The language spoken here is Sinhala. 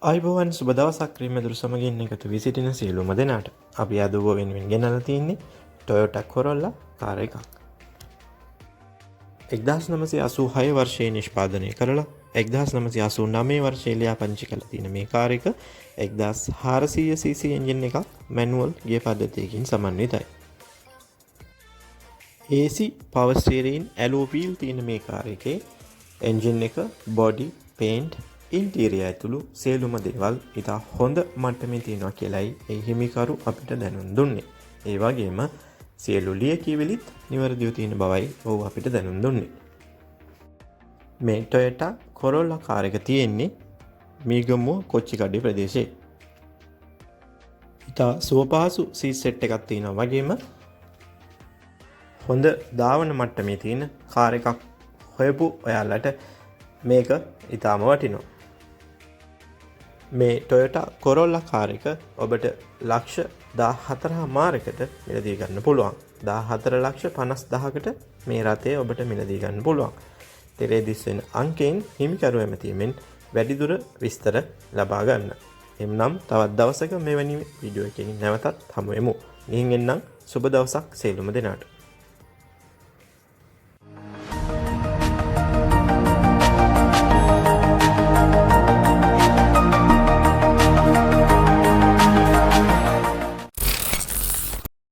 අයිබෝවන් සුබ දවසක් ක්‍රීමදුරු සමගින් එකතු වී සිටින සියලුම දෙනාට. අපි අද ඔබ වෙනුවෙන් ගෙනල්ලා තියෙන්නේ Toyota Corolla කාර් එකක්. 1986 වර්ෂයේ නිෂ්පාදනය කරලා 1989 වර්ෂයේ ලියාපදිංචි කරලා තියෙන මේ කාර් එක 1400cc එන්ජින් එකක් මැනුවල් ගිය පද්ධතියකින් සමන්විතයි. AC power steering alloy wheel තියෙන මේ කාර් එකේ එන්ජින් එක, body, paint, ඉන්ටීරියර් ඇතුළු සියලුම දේවල් ඉතා හොඳ මට්ටමේ තියෙනවා කියලායි ඒ හිමිකරු අපිට දැනුම් දුන්නේ. ඒ වගේම සියලු ලියකියවිලිත් නිවැරදිව තියෙන බවයි ඔහු අපිට දැනුම් දුන්නේ. මේ Toyota Corolla කාර් එක තියෙන්නේ Negombo කොච්චිකඩේ ප්‍රදේශයේ. ඉතා සුවපහසු සීට් සෙට් එකක් තියෙනවා වගේම හොඳ ධාවන මට්ටමේ තියෙන කාර් එකක් හොයපු ඔයාලට මේක ඉතාම වටිනවා. මේ Toyota Corolla කාර් එක ඔබට ලක්ෂ 14,000කට මිලදී ගන්න පුළුවන්. 14,50,000කට මේ රථය ඔබට මිලදී ගන්න පුළුවන්. තෙරේ දිස්වෙන අංකයෙන් හිමිකරු ඇමතියමෙන් වැඩිදුර විස්තර ලබා ගන්න. එම්නම් තවත් දවසක මෙවැනි වීඩියෝ එකකින් නැවතත් හමු වෙමු. ගිහින් එන්නම් සුබ දවසක් සියලුම දෙනාට.